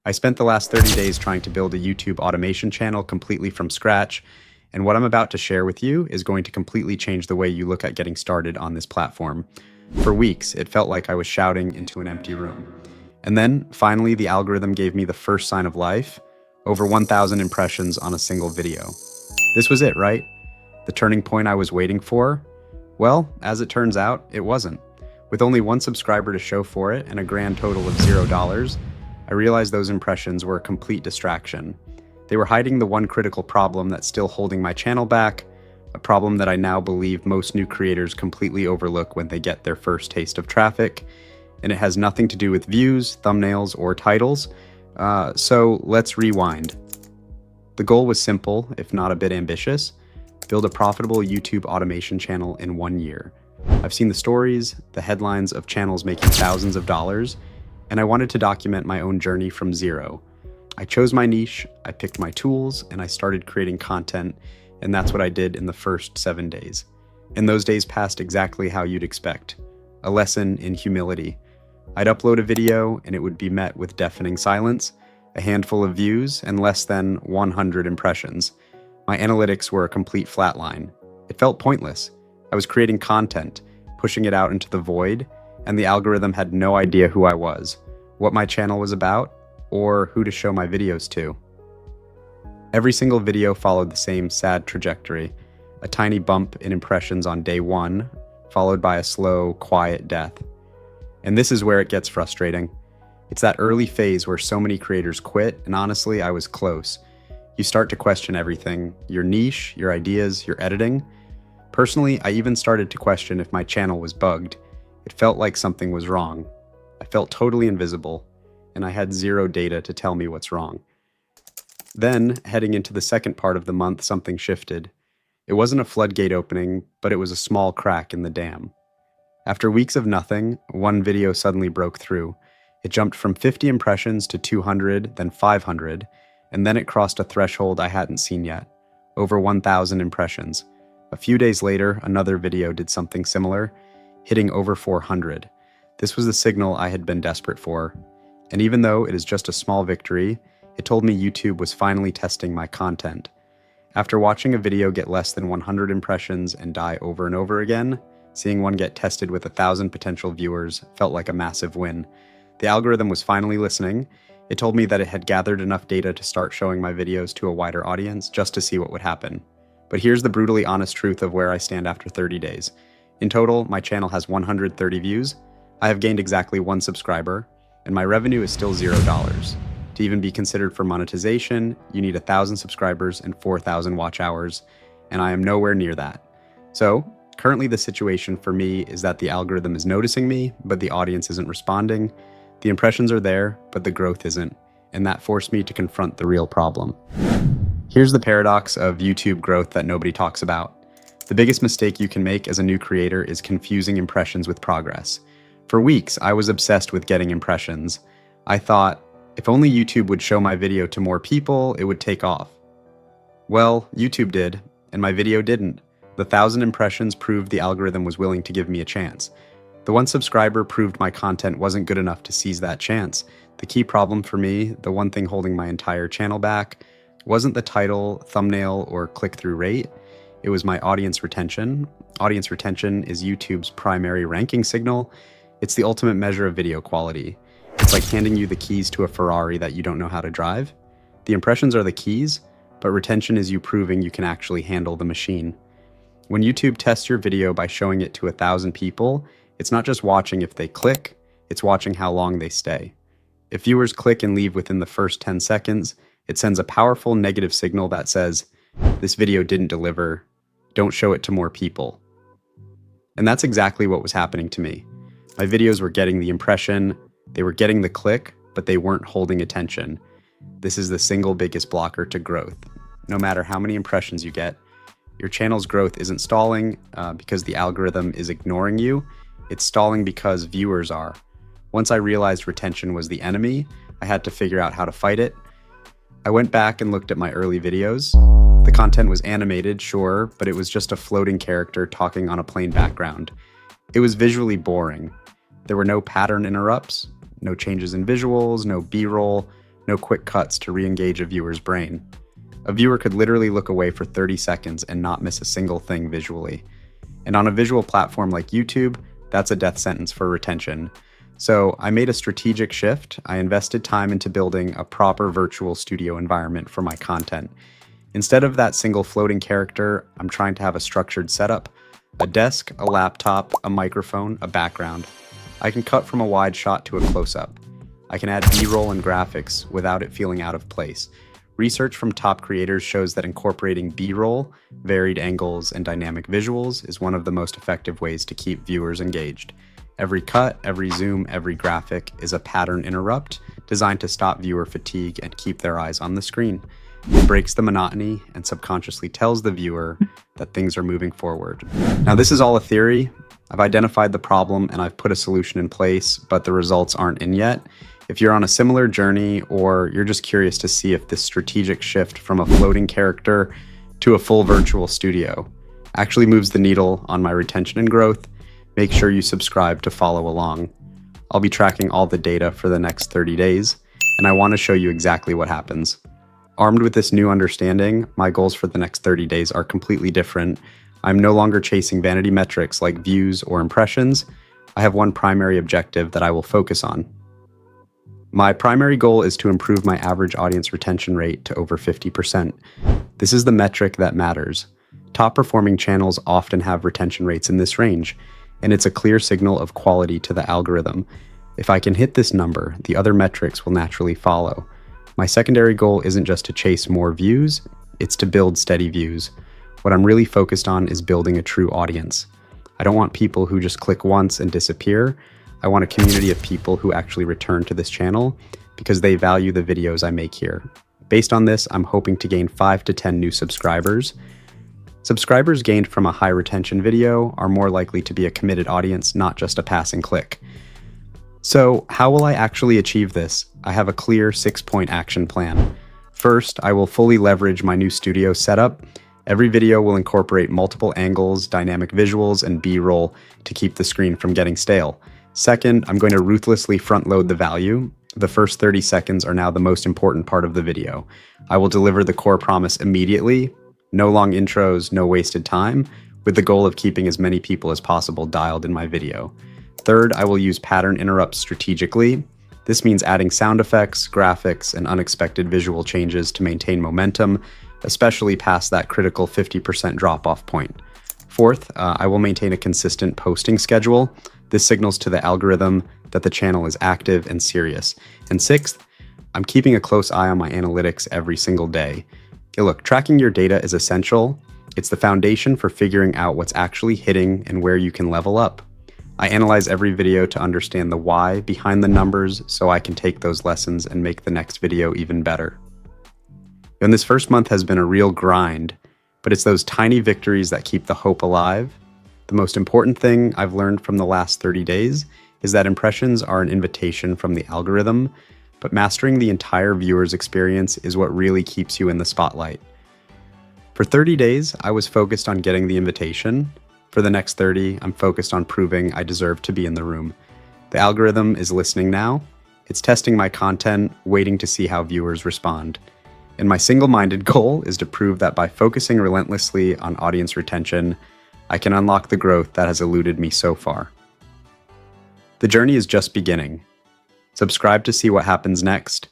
I spent the last 30 days trying to build a YouTube automation channel completely from scratch, and what I'm about to share with you is going to completely change the way you look at getting started on this platform. For weeks, it felt like I was shouting into an empty room. And then, finally, the algorithm gave me the first sign of life: over 1,000 impressions on a single video. This was it, right? The turning point I was waiting for? Well, as it turns out, it wasn't. With only one subscriber to show for it and a grand total of $0, I realized those impressions were a complete distraction. They were hiding the one critical problem that's still holding my channel back, a problem that I now believe most new creators completely overlook when they get their first taste of traffic, and it has nothing to do with views, thumbnails, or titles. So let's rewind. The goal was simple, if not a bit ambitious: build a profitable YouTube automation channel in 1 year. I've seen the stories, the headlines of channels making thousands of dollars, and I wanted to document my own journey from zero. I chose my niche, I picked my tools, and I started creating content, and that's what I did in the first 7 days. And those days passed exactly how you'd expect: a lesson in humility. I'd upload a video, and it would be met with deafening silence, a handful of views, and less than 100 impressions. My analytics were a complete flatline. It felt pointless. I was creating content, pushing it out into the void, and the algorithm had no idea who I was, what my channel was about, or who to show my videos to. Every single video followed the same sad trajectory: a tiny bump in impressions on day 1, followed by a slow, quiet death. And this is where it gets frustrating. It's that early phase where so many creators quit, and honestly, I was close. You start to question everything: your niche, your ideas, your editing. Personally, I even started to question if my channel was bugged. It felt like something was wrong. I felt totally invisible, and I had zero data to tell me what's wrong. Then, heading into the second part of the month, something shifted. It wasn't a floodgate opening, but it was a small crack in the dam. After weeks of nothing, one video suddenly broke through. It jumped from 50 impressions to 200, then 500, and then it crossed a threshold I hadn't seen yet: over 1,000 impressions. A few days later, another video did something similar, hitting over 400. This was the signal I had been desperate for. And even though it is just a small victory, it told me YouTube was finally testing my content. After watching a video get less than 100 impressions and die over and over again, seeing one get tested with 1,000 potential viewers felt like a massive win. The algorithm was finally listening. It told me that it had gathered enough data to start showing my videos to a wider audience just to see what would happen. But here's the brutally honest truth of where I stand after 30 days. In total, my channel has 130 views. I have gained exactly 1 subscriber, and my revenue is still $0. To even be considered for monetization, you need 1,000 subscribers and 4,000 watch hours, and I am nowhere near that. So, currently the situation for me is that the algorithm is noticing me, but the audience isn't responding. The impressions are there, but the growth isn't, and that forced me to confront the real problem. Here's the paradox of YouTube growth that nobody talks about. The biggest mistake you can make as a new creator is confusing impressions with progress. For weeks, I was obsessed with getting impressions. I thought, if only YouTube would show my video to more people, it would take off. Well, YouTube did, and my video didn't. The 1,000 impressions proved the algorithm was willing to give me a chance. The 1 subscriber proved my content wasn't good enough to seize that chance. The key problem for me, the one thing holding my entire channel back, wasn't the title, thumbnail, or click-through rate. It was my audience retention. Audience retention is YouTube's primary ranking signal. It's the ultimate measure of video quality. It's like handing you the keys to a Ferrari that you don't know how to drive. The impressions are the keys, but retention is you proving you can actually handle the machine. When YouTube tests your video by showing it to 1,000 people, it's not just watching if they click, it's watching how long they stay. If viewers click and leave within the first 10 seconds, it sends a powerful negative signal that says, "This video didn't deliver, don't show it to more people." And that's exactly what was happening to me. My videos were getting the impression, they were getting the click, but they weren't holding attention. This is the single biggest blocker to growth. No matter how many impressions you get, your channel's growth isn't stalling because the algorithm is ignoring you. It's stalling because viewers are. Once I realized retention was the enemy, I had to figure out how to fight it. I went back and looked at my early videos. The content was animated, sure, but it was just a floating character talking on a plain background. It was visually boring. There were no pattern interrupts, no changes in visuals, no B-roll, no quick cuts to re-engage a viewer's brain. A viewer could literally look away for 30 seconds and not miss a single thing visually. And on a visual platform like YouTube, that's a death sentence for retention. So I made a strategic shift. I invested time into building a proper virtual studio environment for my content. Instead of that single floating character, I'm trying to have a structured setup: a desk, a laptop, a microphone, a background. I can cut from a wide shot to a close-up. I can add B-roll and graphics without it feeling out of place. Research from top creators shows that incorporating B-roll, varied angles, and dynamic visuals is one of the most effective ways to keep viewers engaged. Every cut, every zoom, every graphic is a pattern interrupt designed to stop viewer fatigue and keep their eyes on the screen. It breaks the monotony and subconsciously tells the viewer that things are moving forward. Now, this is all a theory. I've identified the problem and I've put a solution in place, but the results aren't in yet. If you're on a similar journey, or you're just curious to see if this strategic shift from a floating character to a full virtual studio actually moves the needle on my retention and growth, make sure you subscribe to follow along. I'll be tracking all the data for the next 30 days, and I want to show you exactly what happens. Armed with this new understanding, my goals for the next 30 days are completely different. I'm no longer chasing vanity metrics like views or impressions. I have one primary objective that I will focus on. My primary goal is to improve my average audience retention rate to over 50%. This is the metric that matters. Top performing channels often have retention rates in this range, and it's a clear signal of quality to the algorithm. If I can hit this number, the other metrics will naturally follow. My secondary goal isn't just to chase more views, it's to build steady views. What I'm really focused on is building a true audience. I don't want people who just click once and disappear. I want a community of people who actually return to this channel because they value the videos I make here. Based on this, I'm hoping to gain 5 to 10 new subscribers. Subscribers gained from a high retention video are more likely to be a committed audience, not just a passing click. So how will I actually achieve this? I have a clear 6-point action plan. First, I will fully leverage my new studio setup. Every video will incorporate multiple angles, dynamic visuals, and B-roll to keep the screen from getting stale. Second, I'm going to ruthlessly front-load the value. The first 30 seconds are now the most important part of the video. I will deliver the core promise immediately. No long intros, no wasted time, with the goal of keeping as many people as possible dialed in my video. Third, I will use pattern interrupts strategically. This means adding sound effects, graphics, and unexpected visual changes to maintain momentum, especially past that critical 50% drop-off point. Fourth, I will maintain a consistent posting schedule. This signals to the algorithm that the channel is active and serious. And sixth, I'm keeping a close eye on my analytics every single day. Okay, look, tracking your data is essential. It's the foundation for figuring out what's actually hitting and where you can level up. I analyze every video to understand the why behind the numbers so I can take those lessons and make the next video even better. And this first month has been a real grind, but it's those tiny victories that keep the hope alive. The most important thing I've learned from the last 30 days is that impressions are an invitation from the algorithm, but mastering the entire viewer's experience is what really keeps you in the spotlight. For 30 days, I was focused on getting the invitation. For the next 30, I'm focused on proving I deserve to be in the room. The algorithm is listening now. It's testing my content, waiting to see how viewers respond. And my single-minded goal is to prove that by focusing relentlessly on audience retention, I can unlock the growth that has eluded me so far. The journey is just beginning. Subscribe to see what happens next.